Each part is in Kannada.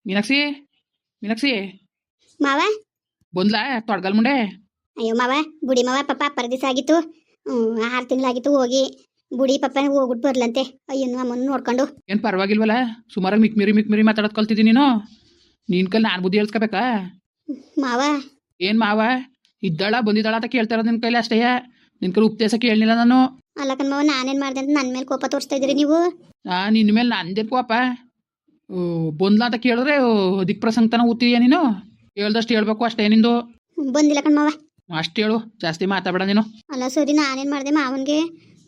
ಮೀನಾಕ್ಷಿ ಮೀನಾಕ್ಷಿ ಮಾವ. ಬಂದ್ಲಾ ತೊಡ್ಗಲ್ ಮುಂಡೆ. ಅಯ್ಯೋ ಮಾವ, ಬುಡಿ ಮಾವ ಪಾಪ ದಿವಸ ಆಗಿತ್ತು. 6 ತಿಂಗಳಾಗಿತ್ತು ಹೋಗಿ. ಬುಡಿ ಪಾಪ ಹೋಗ್ಬಿಟ್ಟು ಬರ್ಲಂತೆ. ಅಯ್ಯನು ಅಮ್ಮನ ನೋಡ್ಕೊಂಡು. ಏನು ಪರವಾಗಿಲ್ವಲ್ಲ, ಸುಮಾರಾಗಿ ಮಿಕ್ ಮಿರಿ ಮಾತಾಡೋದು ಕಲ್ತಿದ್ದೀನಿ ನೀನು. ನಿನ್ ಕೈಲಿ ನಾನು ಬುದ್ಧಿ ಹೇಳ್ಸ್ಕೋಬೇಕಾ? ಮಾವ ಏನು ಮಾವ, ಇದ್ದಾಳ ಬಂದಿದ್ದಾಳ ಅಂತ ಕೇಳ್ತಾ ಇರೋದು ನಿನ್ನ ಕೈಲಿ ಅಷ್ಟೇ. ನಿನ್ನ ಕೈಲಿ ಉಪದೇಶ ಕೇಳಲಿಲ್ಲ ನಾನು. ಅಲ್ಲಕನ್ ಮಾವ, ನಾನೇನು ಮಾಡಿದೆ ಅಂತ ನನ್ನ ಮೇಲೆ ಕೋಪ ತೋರಿಸ್ತಾ ಇದ್ದೀರಿ ನೀವು? ನಿನ್ನ ಮೇಲೆ ನಂದೇನು ಕೋಪ? ಬಂದ್ಲಾ ಅಂತ ಕೇಳಿದ್ರೆ ದಿಕ್ ಪ್ರಸಂಗತನ ಓದ್ತೀಯ ನೀನು. ಹೇಳ್ದಷ್ಟು ಹೇಳ್ಬೇಕು ಅಷ್ಟೇ ನಿಂದು. ಬಂದಿಲ್ಲ ಕಣ್ ಮಾವ. ಅಷ್ಟು ಹೇಳು, ಜಾಸ್ತಿ ಮಾತಾಡಬೇಡ ನೀನು. ಅಲ್ಲ ಸರಿ, ನಾನೇನು ಮಾಡಿದೆ ಮಾವನ್ಗೆ?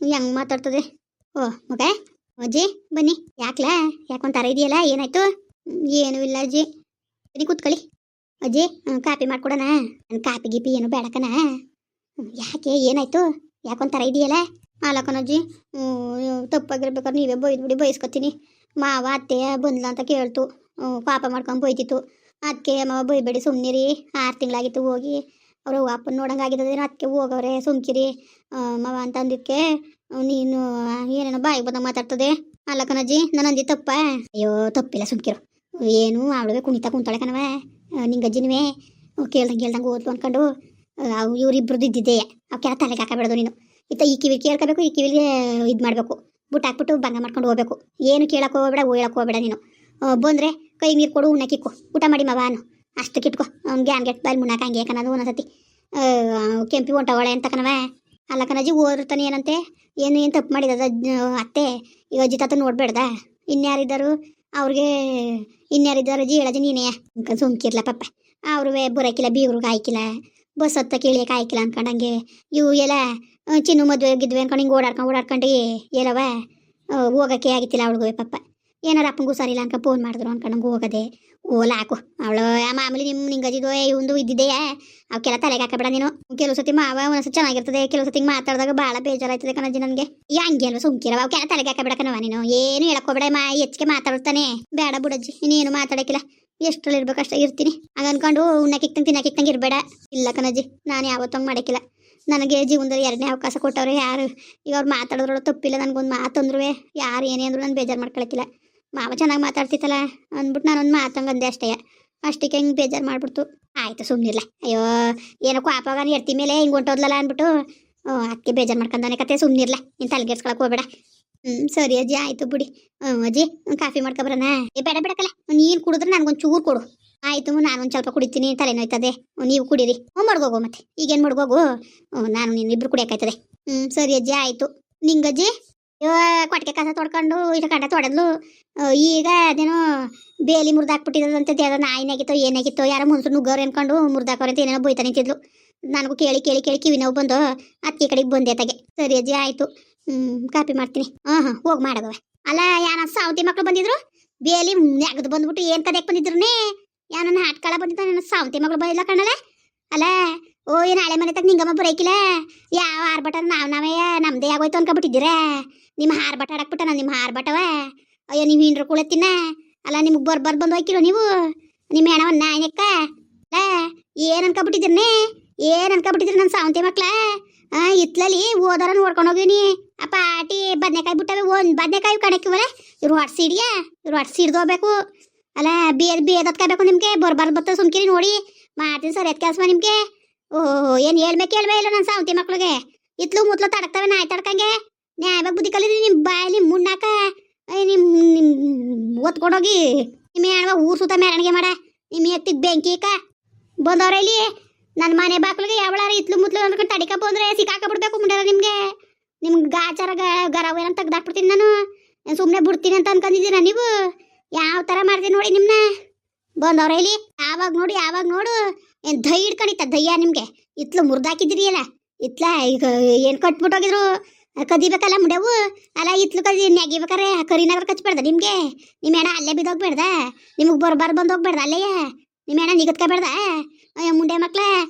ಹೆಂಗ್ ಮಾತಾಡ್ತದೆ? ಓ ಮಗ, ಅಜ್ಜಿ ಬನ್ನಿ. ಯಾಕ್ಲಾ, ಯಾಕೊಂಥರ ಇದೆಯಲ್ಲ, ಏನಾಯ್ತು? ಏನೂ ಇಲ್ಲ ಅಜ್ಜಿ, ಬನ್ನಿ ಕೂತ್ಕೊಳ್ಳಿ. ಅಜ್ಜಿ ಕಾಪಿ ಮಾಡ್ಕೊಡೋಣ? ನನ್ನ ಕಾಪಿ ಗೀಪಿ ಏನು ಬೇಡಕನ? ಯಾಕೆ, ಏನಾಯ್ತು? ಯಾಕೊಂಥರ ಇದೆಯಲ್ಲ? ಅಲ್ಲಕನಜ್ಜಿ, ತಪ್ಪಾಗಿರ್ಬೇಕಾದ್ರೆ ನೀವೇ ಬೈದ್ಬಿಡಿ, ಬಯಸ್ಕೊತೀನಿ. ಮಾವ ಅತ್ತೆ ಬಂದ್ಲ ಅಂತ ಕೇಳ್ತು, ಪಾಪ ಮಾಡ್ಕೊಂಡು ಬೈತಿತ್ತು. ಅದಕ್ಕೆ ಮಾವ ಬೈಬೇಡಿ ಸುಮ್ಮನಿರಿ, 6 ತಿಂಗಳಾಗಿತ್ತು ಹೋಗಿ. ಅವರು ಅಪ್ಪನ ನೋಡಂಗಾಗಿದ್ದೇನೋ, ಅದಕ್ಕೆ ಹೋಗವ್ರೆ ಸುಮ್ಕಿರಿ ಮಾವ ಅಂತ ಅಂದಿದ್ದಕ್ಕೆ ನೀನು ಏನೇನೋ ಬಾಯಿಗೆ ಬಂದಾಗ ಮಾತಾಡ್ತದೆ. ಅಲ್ಲ ಕಣಜ್ಜಿ, ನಾನು ಅಂದಿ ತಪ್ಪ? ಅಯ್ಯೋ ತಪ್ಪಿಲ್ಲ, ಸುಮ್ಕಿರು. ಏನು ಅವಳುವೆ ಕುಣಿತಾ ಕುಂತಾಳೆ ಕಣವ, ನಿಂಗಜ್ಜಿನವೇ ಕೇಳ್ದಂಗೆ ಓದ್ಲು ಅಂದ್ಕೊಂಡು ಇವರಿಬ್ರದ್ದು ಇದ್ದಿದ್ದೆ. ಅವಕ್ಕೆಲ್ಲ ತಲೆಗೆ ಹಾಕಬೇಡದು ನೀನು. ಈ ಕಿವಿ ಕೇಳ್ಕೋಬೇಕು, ಈ ಕಿವಿಗೆ ಇದು ಮಾಡಬೇಕು, ಬುಟ್ಟು ಹಾಕ್ಬಿಟ್ಟು ಭಂಗ ಮಾಡ್ಕೊಂಡು ಹೋಗ್ಬೇಕು. ಏನು ಕೇಳಕ್ಕೆ ಹೋಗ್ಬೇಡ, ಹೇಳಕ್ಕೆ ಹೋಗ್ಬೇಡ ನೀನು. ಬಂದರೆ ಕೈ ನೀರು ಕೊಡು, ಉಣ್ಣಕ್ಕಿಕ್ಕು, ಊಟ ಮಾಡಿ ಮಾವ ಅನ್ನು ಅಷ್ಟು ಕಿಟ್ಕೊ. ಗ್ಯಾನ್ ಗೆಟ್ ಬಾಯಲ್ಲಿ ಮುನ್ನಾಕ ಹಂಗೆ ಕನದು ಒಂದೊಂದ್ಸತಿ ಕೆಂಪಿ ಹೊಂಟವಳೆ ಅಂತ ಕಣವ. ಅಲ್ಲ ಕಣಜ್ಜಿ, ಓದಿರ್ತಾನೆ ಏನಂತೆ, ಏನು ತಪ್ಪು ಮಾಡಿದ ಅತ್ತೆ? ಈಗ ಅಜ್ಜಿ ತಾತ ನೋಡ್ಬೇಡ್ದ? ಇನ್ಯಾರಿದ್ದರು ಅವ್ರಿಗೆ? ಇನ್ಯಾರಿದ್ದಾರೆ ಅಜ್ಜಿ? ಹೇಳಜ್ಜಿ ನೀನೇ ಸುಮ್ಕಿರ್ಲ ಪಾಪ. ಅವ್ರಿಗೆ ಬರೋಕಿಲ್ಲ, ಬೀಗ್ರಿಗೆ ಆಯ್ಕಿಲ್ಲ, ಬಸ್ ಹತ್ತ ಕೇಳಿಯಕ್ಕೆ ಆಯ್ಕಿಲ್ಲ ಅನ್ಕೊಂಡಂಗೆ. ಇವು ಎಲ್ಲ ಚಿನ್ನು ಮದುವೆ ಆಗಿದ್ವಿ ಅನ್ಕೊಂಡು ಹಿಂಗೆ ಓಡಾಡ್ಕೊಂಡು ಎಲ್ಲವ ಹೋಗೋಕ್ಕೆ ಆಗಿತ್ತಿಲ್ಲ ಅವಳಿಗೂ ಪಾಪ. ಏನಾರು ಅಪ್ಪಂಗೂ ಸರಿಯಿಲ್ಲ ಅನ್ಕೊಂಡು ಫೋನ್ ಮಾಡಿದ್ರು ಅನ್ಕೊಂಡಂಗೆ ಹೋಗದೆ. ಓಲ ಹಾಕು ಅವಳು ಮಾಮೂಲಿ ನಿಂಗಜಿದು ಇವಂದು ಇದ್ದಿದೆಯಾ? ಅವಕ್ಕೆಲ್ಲ ತಲೆಗೆ ಹಾಕಬೇಡ ನೀನು. ಕೆಲವು ಸತಿ ಮಾವ ಒಂದ್ಸತಿ ಚೆನ್ನಾಗಿರ್ತದೆ, ಕೆಲವು ಸತಿ ಮಾತಾಡಿದಾಗ ಭಾಳ ಬೇಜಾರಾಯ್ತದೆ ಕಣಜ್ಜಿ ನನಗೆ. ಹಂಗೆ ಅಲ್ವ ಸುಮ್ಕಿರವ, ಅವಕ್ಕೆಲ್ಲ ತಲೆಗೆ ಹಾಕಬೇಡ ಕಣವ ನೀನು. ಏನು ಹೇಳಕ್ಕೋಬೇಡ, ಹೆಚ್ಚಿಗೆ ಮಾತಾಡ್ತಾನೆ ಬೇಡ ಬುಡಜ್ಜಿ, ಇನ್ನೇನು ಮಾತಾಡಕ್ಕಿಲ್ಲ. ಎಷ್ಟರಲ್ಲಿ ಇರ್ಬೇಕು ಅಷ್ಟೇ ಇರ್ತೀನಿ. ಹಂಗೆ ಅನ್ಕೊಂಡು ಉಣ್ಣಕ್ಕಿಕ್ತಂಗೆ ತಿನ್ನಕ್ಕಿಕ್ತಂಗೆ ಇರಬೇಡ. ಇಲ್ಲ ಕಣಜ್ಜಿ, ನಾನು ಯಾವತ್ತಂಗೆ ಮಾಡೋಕ್ಕಿಲ್ಲ. ನನಗೆ ಜೀವನದಲ್ಲಿ 2ನೇ ಅವಕಾಶ ಕೊಟ್ಟವ್ರೆ ಯಾರು. ಈಗ ಅವ್ರು ಮಾತಾಡೋದ್ರೊಳಗೆ ತಪ್ಪಿಲ್ಲ, ನನಗೊಂದು ಮಾತಂದ್ರು ಯಾರು ಏನೇ ಅಂದ್ರು ನಾನು ಬೇಜಾರು ಮಾಡ್ಕೊಳಕ್ಕಿಲ್ಲ. ಮಾವ ಚೆನ್ನಾಗಿ ಮಾತಾಡ್ತಿತ್ತಲ್ಲ ಅಂದ್ಬಿಟ್ಟು ನಾನೊಂದು ಮಾತಂಗೆ ಅಂದೆ ಅಷ್ಟೇ. ಅಷ್ಟಕ್ಕೆ ಹಿಂಗೆ ಬೇಜಾರು ಮಾಡ್ಬಿಡ್ತು. ಆಯಿತು ಸುಮ್ಮನಿರ್ಲ. ಅಯ್ಯೋ ಏನೋ ಪಾಪಾಗ ಎಡ್ತಿ ಮೇಲೆ ಹಿಂಗೆ ಹೊಂಟೋದ್ಲಲ್ಲ ಅಂದ್ಬಿಟ್ಟು ಅದಕ್ಕೆ ಬೇಜಾರು ಮಾಡ್ಕೊಂಡವನೇ ಕತೆ. ಸುಮ್ಮನಿರ್ಲ, ನೀನು ತಲೆಗೆಡ್ಸ್ಕೊಳಕ್ಕೆ ಹೋಗ್ಬೇಡ. ಸರಿ ಅಜ್ಜಿ, ಆಯಿತು ಬಿಡಿ. ಅಜ್ಜಿ ಕಾಫಿ ಮಾಡ್ಕೊಬರೋಣ? ಬೇಡ ಬೇಡಕಲ್ಲ, ನೀನು ಕುಡಿದ್ರೆ ನನಗೊಂದು ಚೂರು ಕೊಡು. ಆಯಿತು, ನಾನೊಂದು ಸ್ವಲ್ಪ ಕುಡಿತೀನಿ, ತಲೆನೋಯ್ತದೆ. ನೀವು ಕುಡೀರಿ. ಮಡ್ಗೋಗು ಮತ್ತೆ, ಈಗೇನು ಮಡ್ಗೋಗು, ನಾನು ನೀನಿಬ್ರು ಕುಡಿಯೋಕ್ಕಾಯ್ತದೆ. ಸರಿ ಅಜ್ಜಿ, ಆಯಿತು. ನಿಂಗಜ್ಜಿ ಕೊಟ್ಟಿಗೆ ಕಸ ತೊಡ್ಕೊಂಡು ಇಷ್ಟು ಗಂಟೆ ತೊಡೆದ್ಲು. ಈಗ ಅದೇನೋ ಬೇಲಿ ಮುರಿದಾಕ್ಬಿಟ್ಟಿದಂತೆ, ಯಾವ್ದೋ ನಾಯಿನಾಗಿತ್ತೋ ಏನಾಗಿತ್ತೋ, ಯಾರೋ ಮುನ್ಸು ನುಗ್ಗವ್ರು ಅನ್ಕೊಂಡು ಮುರಿದಾಕವ್ರೆ ಅಂತ ಏನೇನೋ ಬೈತಾ ನಿಂತಿದ್ಲು. ನನಗೂ ಕೇಳಿ ಕೇಳಿ ಕೇಳಿ ಕಿವಿ ನೋವು ಬಂದು ಅದಕ್ಕೆ ಕಡೆಗೆ ಬಂದೆ ತಗೆ. ಸರಿ ಅಜ್ಜಿ, ಆಯಿತು. ಕಾಪಿ ಮಾಡ್ತೀನಿ. ಹಾಂ ಹೋಗಿ ಮಾಡೋದವ. ಅಲ್ಲ, ಯಾರ ಸಾವತಿ ಮಕ್ಳು ಬಂದಿದ್ರು? ಬೇಲಿ ನೆಗದು ಬಂದ್ಬಿಟ್ಟು ಏನು ಕದಕ್ಕೆ ಬಂದಿದ್ರು? ಯಾರನ್ನ ಹಾಟ್ಕಳ ಬಂದಿದ್ದ, ನನ್ನ ಸಾವತಿ ಮಕ್ಳು ಬಂದಿಲ್ಲ ಕಣಲ್ಲ. ಅಲ್ಲ ಏನು ಹಳೆ ಮನೆ ತಗ ನಿಂಗಮ್ಮ ಬರೋಕಿಲ್ಲ? ಯಾವ ಆರ್ಭಟ ನಾವೇ ನಮ್ಮದೇ ಆಗೋಯ್ತು ಅನ್ಕೊಬಿಟ್ಟಿದ್ದೀರಾ? ನಿಮ್ಮ ಹಾರ್ಬಟ ಆಡಕ್ಬಿಟ್ಟ ನಾನು ನಿಮ್ಮ ಹಾರ್ಬಟವ. ಅಯ್ಯೋ ನೀವು ಹಿಂಡ್ರು ಕುಳತ್ತಿನ. ಅಲ್ಲ ನಿಮ್ಗೆ ಬಂದು ಹೋಯ್ಕಿರೋ ನೀವು? ನಿಮ್ಮ ಹೆಣವನ್ನ ನಾಯಕ ಅಲ್ಲ ಏನು ಅನ್ಕೊಬಿಟ್ಟಿದ್ದೀರನೇ? ಏನು ಅನ್ಕೊಬಿಟ್ಟಿದ್ರಿ ನನ್ನ ಸಾವಂತಿ ಮಕ್ಳ? ಇತ್ಲಲ್ಲಿ ಓದಾರ ನೋಡ್ಕೊಂಡು ಹೋಗಿನಿ. ಆ ಪಾಟಿ ಬದನೆಕಾಯಿ ಬಿಟ್ಟವೆ, ಒಂದು ಬದನೆಕಾಯಿ ಕಣಕ್ಕಿವಲ್ಲ, ಇವ್ರು ಹೊಡ್ಸಿಡಿಯಾ? ಇವ್ರು ಹೊಡ್ಸಿಡ್ದು ಹೋಗ್ಬೇಕು. ಅಲ್ಲ ಬೇದತ್ಕೋಬೇಕು ನಿಮಗೆ. ಬರ್ತದೆ ಸುಮ್ಕಿರಿ, ನೋಡಿ ಮಾಡ್ತೀನಿ ಸರಿ ಅದು ಕೆಲಸ ನಿಮಗೆ. ಓಹೋ, ಏನು ಹೇಳ್ಬೇಕು ಇಲ್ಲ ನನ್ನ ಸಾವಂತಿ ಮಕ್ಳಿಗೆ. ಇತ್ಲು ಮುತ್ಲು ತಡಕ್ತವೆ ನಾಯಿ ತಡ್ಕಂಗೆ. ನ್ಯಾಯವಾಗಿ ಬುದ್ಧಿ ಕಲೀರಿ. ನಿಮ್ಮ ಬಾಯಲ್ಲಿ ಮುಣ್ಣಾಕ ನಿಮ್ಮ ಒತ್ಕೊಂಡೋಗಿ ನಿಮ್ಮ ಹೆಣ್ವ ಊರು ಸುತ್ತ ಮೆರವಣಿಗೆ ಮಾಡ. ನಿಮ್ಮ ಎತ್ತಿಗೆ ಬೆಂಕಿ ಇಕ್ಕ ಬಂದವ್ರೆ ಇಲ್ಲಿ ನನ್ನ ಮನೆ ಬಾಕ್ಲಿಗೆ. ಯಾವಳಾರ ಇತ್ಲು ಮುತ್ಲು ಅಂದ್ಕೊಂಡು ತಡಿಕ ಬಂದ್ರೆ ಸಿಕ್ಕಾಕಬಿಡ್ಬೇಕು ಮುಂಡೆ ನಿಮ್ಗೆ ಗಾಚಾರ ಗರವ ಏನಂತ ತೆಗ್ದಾಕ್ಬಿಡ್ತೀನಿ ನಾನು. ಸುಮ್ಮನೆ ಬಿಡ್ತೀನಿ ಅಂತ ಅನ್ಕೊಂಡಿದ್ದೀರಾ ನೀವು? ಯಾವ ಥರ ಮಾಡ್ತೀನಿ ನೋಡಿ ನಿಮ್ಮನ್ನ. ಬಂದವ್ರೆ ಇಲ್ಲಿ ಯಾವಾಗ ನೋಡು ಏನು ದೈ ಹಿಡ್ಕೊಂಡಿತ್ತ ದಯ್ಯ ನಿಮಗೆ. ಇತ್ಲು ಮುರಿದಾಕಿದ್ದೀರಿ ಅಲ್ಲ, ಇತ್ಲ ಈಗ ಏನು ಕಟ್ಬಿಟ್ಟೋಗಿದ್ರು ಕದಿಬೇಕಲ್ಲ ಮುಂಡೆವು. ಅಲ್ಲ ಇತ್ಲು ನೆಗಿಬೇಕಾರೆ ಕರಿನಾಗ್ರ ಕಚ್ಬೇಡ್ದ ನಿಮಗೆ? ನಿಮ್ಮ ಹೆಣ ಅಲ್ಲೇ ಬಿದ್ದೋಗ್ಬೇಡ್ದ? ನಿಮಗೆ ಬಂದು ಹೋಗ್ಬೇಡ್ದ ಅಲ್ಲೆಯ? ನಿಮ್ಮ ಹೆಣ ನಿಗತ್ಕೋಬೇಡ್ದ? ಅಯ್ಯೋ ಮುಂಡೆ ಮಕ್ಳ,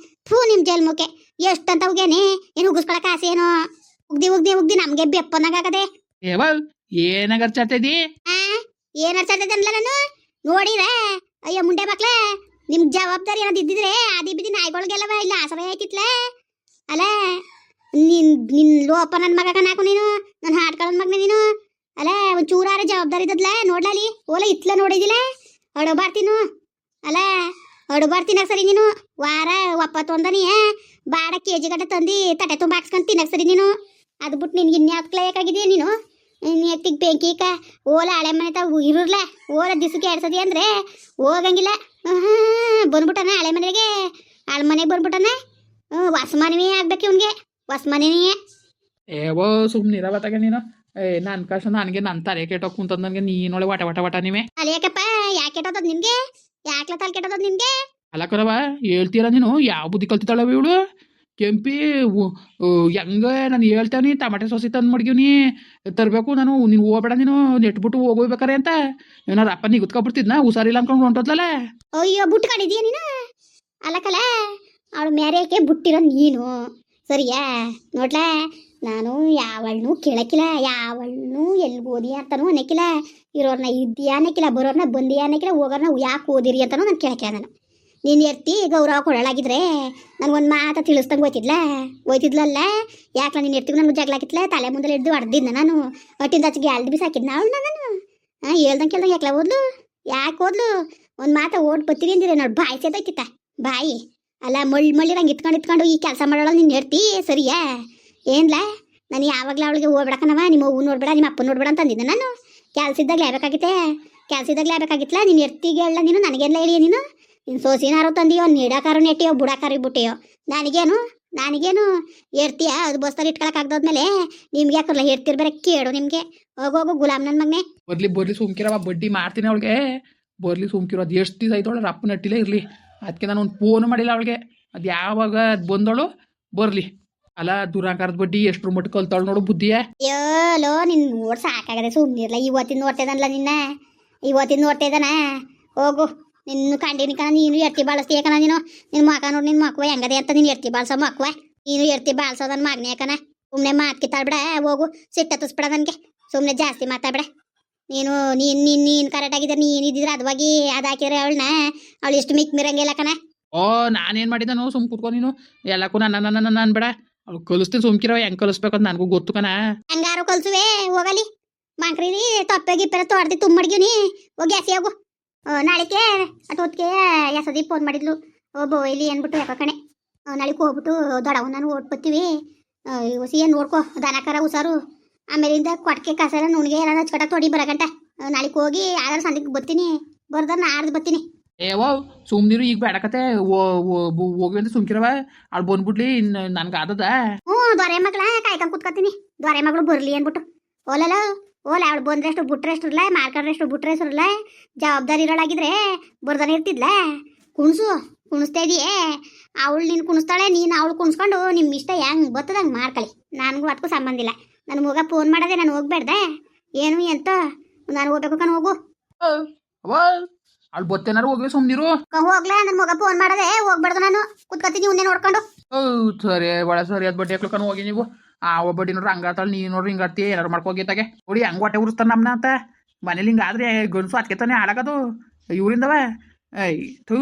ಥೂ ನಿಮ್ಮ ಜಲ್ಮುಖೆ. ಎಷ್ಟಂತ ಹೋಗ್ಯಾನೆ, ಏನು ಉಗಿಸ್ಕೊಳಕ್ಕೆ ಆಸೆ ಏನೋ? ಉಗ್ದಿ ನಮಗೆ ಬೆಪ್ಪನಾಗದೆ. ಏನು ಅರ್ಚಾಡ್ತಿದ್ದಿ? ಏನು ಅರ್ಚಾಡ್ತದೆ ಅನ್ಲ ನಾನು ನೋಡಿರ? ಅಯ್ಯೋ ಮುಂಡೆ ಮಕ್ಳ, ನಿಮ್ಗೆ ಜವಾಬ್ದಾರಿ ಏನಾದ್ರು ಇದ್ದಿದ್ರೆ ಆದಿ ಬಿದ್ದಿ ನಾಯಿಗಳಿಗೆಲ್ಲವ ಇಲ್ಲ ಆಸರೆ ಆಯ್ತಿತ್ಲ. ಅಲ್ಲ ನಿನ್ನ ಲೋಪ ನನ್ನ ಮಗ ಕಣಾಕು ನೀನು, ನನ್ನ ಹಾಡ್ಕೊಳ್ಳೋ ಮಗನ ನೀನು. ಅಲ್ಲ ಒಂದು ಚೂರಾರ ಜವಾಬ್ದಾರಿ ಇದ್ದದ್ಲ ನೋಡ್ಲಲ್ಲಿ. ಓಲ ಇತ್ಲ ನೋಡಿದಿಲ್ಲ? ಹೊಡು ಬರ್ತೀನು ಅಲ್ಲ ಹೊಡು ಬರ್ತೀನ ಸರಿ ನೀನು ವಾರ ಒಪ್ಪತ್ತು ಒಂದನಿ ಬಾಡ ಕೆಜಿ ಗಟ್ಟ ತಂದು ತಟ್ಟೆ ತುಂಬ ಹಾಕ್ಸ್ಕೊಂಡು ತಿನ್ನಕ್ ಸರಿ ನೀನು ಅದು ಬಿಟ್ಟು ನಿನ್ಗೆ ಇನ್ಯಾಕಾಗಿದೆಯಾ ನೀನು ಎತ್ತಿಗೆ ಬೆಂಕಿ ಓಲ ಹಳೆ ಮನೆ ತಾವು ಇರಲ್ಲ ಓಲ ದಿವಸಕ್ಕೆ ಎಡ್ಸದಿ ಅಂದ್ರೆ ಹೋಗಂಗಿಲ್ಲ ಬಂದ್ಬಿಟ್ಟನ ಹಳೆ ಮನೆಗೆ ಹಳೆ ಮನೆಗೆ ಬಂದ್ಬಿಟ್ಟನ ಹೊಸ ಮನೆ ಆಗ್ಬೇಕು ಇವ್ನಿಗೆ ಹೊಸ ಮನೆನೇ ಏವೋ ಸುಮ್ಮನಿರವ ತಗ ನೀನು ನನ್ನ ಕಷ್ಟ ನನಗೆ ನನ್ನ ತಲೆ ಕೆಟ್ಟೋಗಿ ಕುಂತದ್ ನನಗೆ ನೀನೊಳೆ ವಟ ವಟ ವಟ ನೀವೇ ಅಲ್ಲಿ ಯಾಕಪ್ಪ ಯಾಕೆ ಕೆಟ್ಟೋದದ್ ನಿನ್ಗೆ ಯಾಕ್ಲ ತಲೆ ಕೆಟ್ಟೋದದ್ ನಿನ್ಗೆ ಅಲ್ಲ ಕರವ ಹೇಳ್ತೀರ ನೀನು ಯಾವ ಬುದ್ಧಿ ಕಲ್ತಿದ್ದಾಳವ ಇವಳು ಕೆಂಪಿ ಹೆಂಗ ನಾನು ಹೇಳ್ತೇವನಿ ಟಮಾಟೆ ಸೋಸಿ ತಂದು ಮಡ್ಗಿವ್ನಿ ತರಬೇಕು ನಾನು ನೀನು ಹೋಗ್ಬೇಡ ನೀನು ನೆಟ್ಬಿಟ್ಟು ಹೋಗ್ಬೇಕಾರೆ ಅಂತ ಏನಾರು ಅಪ್ಪ ನಿಗುತ್ಕೊಬಿಡ್ತಿದ್ನ ಹುಷಾರಿಲ್ಲ ಅನ್ಕೊಂಡು ಹೊಂಟೋದ್ಲಲ್ಲ ಅಯ್ಯೋ ಬುಟ್ಟು ಕಡಿದೀಯ ನೀನು ಅಲ್ಲಕಲ್ಲ ಅವಳು ಮ್ಯಾರೇಕೆ ಬುಟ್ಟಿರೋ ನೀನು ಸರಿಯಾ ನೋಡ್ಲಾ ನಾನು ಯಾವಳನ್ನೂ ಕೇಳಕ್ಕಿಲ್ಲ ಯಾವಳನ್ನೂ ಎಲ್ಲಿಗೆ ಓದಿ ಅಂತಾನೂ ಅನ್ನಕ್ಕಿಲ್ಲ ಇರೋರ್ನ ಇದ್ದೀಯ ಅನ್ನಕ್ಕಿಲ್ಲ ಬರೋರ್ನ ಬಂದಿಯ ಅನ್ನಕ್ಕಿಲ್ಲ ಹೋಗೋರ್ನ ಯಾಕೆ ಓದಿರಿ ಅಂತಾನೂ ನಾನು ಕೇಳಕ್ಕಿಲ್ಲ ನಾನು ನೀನು ಎತ್ತಿ ಗೌರವ ಕೊಡಲಾಗಿದ್ರೆ ನನಗೊಂದು ಮಾತು ತಿಳಿಸ್ದಂಗೆ ಹೋಯ್ತಿದ್ಲಲ್ಲ ಯಾಕೆ ನೀನು ಎರ್ತಿಗೂ ನನಗೆ ಜಗಳ ಹಾಕಿತ್ಲ ತಲೆ ಮುಂದೆ ಹಿಡ್ದು ಹೊಡೆದಿದ್ನ ನಾನು ಒಟ್ಟಿಂದ ಆಚೆಗೆ ಎರಡು ದಿವಸ ಹಾಕಿದ್ನ ಅವಳು ನಾನು ಹೇಳ್ದಂಗೆ ಕೇಳ್ದಂಗೆ ಯಾಕೆ ಓದ್ಲು ಯಾಕೆ ಓದ್ಲು ಒಂದು ಮಾತು ಓಡ್ ಬತ್ತೀರಿ ಅಂದಿರ ನೋಡಿ ಬಾಯಿ ಸೇದೋಯ್ತಿತ್ತ ಬಾಯಿ ಅಲ್ಲ ಮಳ್ಳಿರಂಗೆ ಇಟ್ಕೊಂಡು ಈ ಕೆಲಸ ಮಾಡೋಳ ನೀನು ಎರ್ತಿ ಸರಿಯಾ ಏನ್ಲ ನಾನು ಯಾವಾಗಲೂ ಅವಳಿಗೆ ಹೋಗ್ಬೇಡಕನವ ನಿಮ್ಮ ಅವ್ವ ನೋಡ್ಬೇಡ ನಿಮ್ಮ ಅಪ್ಪ ನೋಡ್ಬೇಡ ಅಂತ ಅಂದಿದ್ದೆ ನಾನು ಕೆಲಸ ಇದ್ದಾಗಲೇ ಆಗ್ಬೇಕಾಗಿತ್ತೆ ಕೆಲಸ ಇದ್ದಾಗಲೇ ಆಗ್ಬೇಕಾಗಿತ್ತಲ್ಲ ನೀನು ಎರ್ತಿಗೆ ಹೇಳ ನೀನು ನನಗೆಲ್ಲ ಹೇಳಿಯ ನೀನು ಸೋಸಿನಾರು ತಂದಿಯೋ ನೀಡಾಕಾರು ನೆಟ್ಟಿಯೋ ಬುಡಾಕಾರು ಬಿಟ್ಟಿಯೋ ನನಗೇನು ಏರ್ತೀಯ ಅದು ಬಸ್ತಾರೆ ಇಟ್ಕೊಳಕ್ಕಾಗ್ದಾದ್ಮೇಲೆ ನಿಮ್ಗೆ ಯಾಕಲ್ಲ ಹೇಳ್ತಿರ್ಬೇರೆ ಕೇಳು ನಿಮಗೆ ಹೋಗು ಗುಲಾಮ್ ನನ್ನ ಮಗನೇ ಬರ್ಲಿ ಸುಮ್ಕಿರವ ಬಡ್ಡಿ ಮಾಡ್ತೀನಿ ಅವಳಿಗೆ ಬರ್ಲಿ ಸುಮ್ಕಿರೋ ಅದು ಎಷ್ಟು ದಿವಸ ಆಯ್ತು ಅವಳು ಅಪ್ಪನ ನಟ್ಟಿಲೇ ಇರಲಿ ಅದಕ್ಕೆ ನಾನು ಒಂದು ಫೋನು ಮಾಡಿಲ್ಲ ಅವಳಿಗೆ ಅದು ಯಾವಾಗ ಬಂದವಳು ಬರಲಿ ಅಲ್ಲ ದುರಾಕಾರದ ಬಡ್ಡಿ ಎಷ್ಟ್ರ ಮಟ್ಟ ಕಲ್ತಾಳು ನೋಡು ಬುದ್ಧಿಯ ಅಯ್ಯೋಲೋ ನಿನ್ ನೋಡ್ ಸಾಕಾಗದೆ ಸುಮ್ಮನಿರ್ಲ ಇವತ್ತಿನ ನೋಡ್ತೇದನಲ್ಲ ನಿನ್ನ ಇವತ್ತಿನ ನೋಡ್ತೇದನ ಹೋಗು ನಿನ್ನ ಕಂಡಿನಿ ಕಣ ನೀನು ಎರ್ತಿ ಬಾಳಿಸ್ತೀಯ ಕಣ ನೀನು ನಿನ್ನ ಮಕ ನೋಡಿ ನಿನ್ನ ಮಕ್ಕವ ಹೆಂಗದೆ ಅಂತ ನೀನು ಎರ್ತಿ ಬಾಳ್ಸೋ ಮಕ್ಕವ ನೀನು ಎರ್ತಿ ಬಾಳ್ಸೋ ನನ್ನ ಮಗನೇ ಕಣ ಸುಮ್ಮನೆ ಮಾತು ಕಿತ್ತಾಡ್ಬಿಡ ಹೋಗು ಸಿಟ್ಟ ತುಸ್ಬಿಡ ನನಗೆ ಸುಮ್ಮನೆ ಜಾಸ್ತಿ ಮಾತಾಡ್ಬಿಡ ನೀನು ಕರೆಕ್ಟ್ ಆಗಿದ್ರೆ ನೀನು ಇದ್ದಿದ್ರೆ ಅದವಾಗಿ ಅದು ಹಾಕಿದ್ರೆ ಅವಳು ಎಷ್ಟು ಮಿಕ್ ಮಿರಂಗಿಲ್ಲ ಕಣ ಓ ನಾನೇನು ಮಾಡಿದ್ದಾನು ಸುಮ್ ಕೂತ್ಕೊ ನೀನು ಎಲ್ಲಕ್ಕೂ ನನ್ನ ಅನ್ಬೇಡ ಅವ್ಳು ಕಲಿಸ್ತೀನಿ ಸುಮ್ಕಿರೋ ಹೆಂಗೆ ಕಲಿಸ್ಬೇಕಂತ ನನಗೂ ಗೊತ್ತು ಕಣ ಹಂಗಾರು ಕಲ್ಸುವೆ ಹೋಗಲಿ ಮಂಕ್ರಿ ತೊಪ್ಪೆ ಗಿಪ್ಪೆಲ್ಲ ತೋಡ್ದಿ ತುಂಬಡ್ಗಿವ್ನಿ ಹೋಗಿ ಎಸಿ ಹೋಗು ನಾಳೆಗೆ ಅಟೋತ್ಗೆ ಎಸದಿ ಫೋನ್ ಮಾಡಿದ್ಲು ಒಬ್ಬ ಇಲ್ಲಿ ಏನ್ಬಿಟ್ಟು ಯಾಕ ಕಣೆ ನಾಳೆಗೆ ಹೋಗ್ಬಿಟ್ಟು ದೊಡವ್ ನಾನು ಓಟ್ ಬತ್ತೀವಿ ಹೊಸಿ ಏನು ನೋಡ್ಕೊ ದನಕರ ಹುಷಾರು ಆಮೇಲಿಂದ ಕೊಟ್ಕೆ ಕಸರ ನುಣ್ಗೆ ಎಲ್ಲ ಹಚ್ಕಟ ತೊಡಿ ಬರಗಂಟ ನಾಳೆಗೆ ಹೋಗಿ ಯಾರು ಸಂದಿಗೆ ಬತ್ತೀನಿ ಬರ್ದ ನಾಡ್ದು ಬತ್ತೀನಿ ಏವೋ ಸುಮ್ನಿರು ಈಗ ಬೇಡಕತೆ ಹೋಗಿ ಅಂತ ಸುಮ್ಕಿರವ ಅವ್ಳು ಬಂದ್ಬಿಡ್ಲಿ ನನ್ಗೆ ಆದದ ದೊರೆ ಮಕ್ಳ ಕಾಯ್ಕೊಂಡ್ ಕುತ್ಕೊತೀನಿ ದೊರೆ ಮಗಳು ಬರ್ಲಿ ಅನ್ಬಿಟ್ಟು ಓಲಲ್ಲ ಅವಳು ಬಂದ್ರೆಷ್ಟು ಬಿಟ್ರೆಷ್ಟು ಇರಲ್ಲ ಮಾರ್ಕೊಂಡ್ರೆಷ್ಟು ಬಿಟ್ರೆಷ್ಟು ಇರಲ್ಲ ಜವಾಬ್ದಾರಿ ಇರೋಳಾಗಿದ್ರೆ ಬರ್ದಾನೆ ಇರ್ತಿದ್ಲ ಕುಣಿಸ್ತಾ ಇದೀಯೇ ಅವಳು ನೀನು ಕುಣಿಸ್ತಾಳೆ ನೀನು ಅವಳು ಕುಣಿಸ್ಕೊಂಡು ನಿಮ್ಮ ಇಷ್ಟ ಹೆಂಗೆ ಬರ್ತದಂಗೆ ಮಾಡ್ಕೊಳ್ಳಿ ನನಗೂ ಅದಕ್ಕೂ ಸಂಬಂಧ ಇಲ್ಲ ನನ್ನ ಮಗ ಫೋನ್ ಮಾಡದೆ ನಾನು ಹೋಗ್ಬೇಡ್ದೆ ಏನು ಎಂತ ನಾನು ಹೋಗ್ಬೇಕು ಕಣ್ ಹೋಗು ಅವ್ಳು ಬತ್ತೇನಾರು ಹೋಗಿ ಸುಮ್ನಿರು ಹೋಗ್ಲಾ ನನ್ನ ಮಗ ಫೋನ್ ಮಾಡದೆ ಹೋಗ್ಬೇಡ್ದು ನಾನು ಕುತ್ಕೊತೀನಿ ಉನ್ನೆ ನೋಡ್ಕೊಂಡು ಸರಿ ಒಳ ಸರಿ ಅದ್ ಬಡ್ಡಿ ಹಾಕ್ಲಕ್ಕ ಹೋಗಿ ನೀವು ಆ ಒಬ್ಬಡಿ ನೋಡ್ರಿ ಹಂಗಾತಾಳ ನೀನು ನೋಡ್ರಿ ಹಿಂಗಾಡ್ತಿ ಏನಾರು ಮಾಡ್ಕೋಗಿತ್ತಾಗೆ ನೋಡಿ ಹಂಗೆ ಹೊಟ್ಟೆ ಉರಿಸ್ತಾನೆ ನಮ್ಮನ್ನ ಅಂತ ಮನೇಲಿ ಹಿಂಗಾದ್ರೆ ಗಂಡಸು ಅದಕ್ಕೆ ಹಾಳಾಗೋದು ಇವರಿಂದವ ಥೂ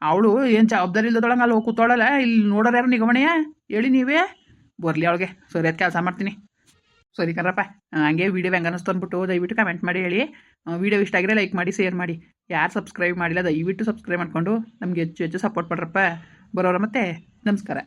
ಅವಳು ಏನು ಜವಾಬ್ದಾರಿ ಇಲ್ಲದೊಳಗೆ ಅಲ್ಲಿ ಹೋಗಿ ಕೂತಾಳಲ್ಲ ಇಲ್ಲಿ ನೋಡೋರು ಯಾರು ನಿಗಮಣೆಯ ಹೇಳಿ ನೀವೇ ಬರಲಿ ಅವಳಿಗೆ ಸರಿ ಅದು ಕೆಲಸ ಮಾಡ್ತೀನಿ ಸರಿ ಕಣ್ರಪ್ಪ ಹಂಗೆ ವೀಡಿಯೋ ಹೆಂಗೆ ಅನ್ನಿಸ್ತು ಅಂದ್ಬಿಟ್ಟು ದಯವಿಟ್ಟು ಕಮೆಂಟ್ ಮಾಡಿ ಹೇಳಿ ವೀಡಿಯೋ ಇಷ್ಟ ಆಗಿದ್ರೆ ಲೈಕ್ ಮಾಡಿ ಶೇರ್ ಮಾಡಿ ಯಾರು ಸಬ್ಸ್ಕ್ರೈಬ್ ಮಾಡಿಲ್ಲ ದಯವಿಟ್ಟು ಸಬ್ಸ್ಕ್ರೈಬ್ ಮಾಡಿಕೊಂಡು ನಮಗೆ ಹೆಚ್ಚು ಹೆಚ್ಚು ಸಪೋರ್ಟ್ ಮಾಡ್ರಪ್ಪ ಬರೋರ ಮತ್ತೆ ನಮಸ್ಕಾರ.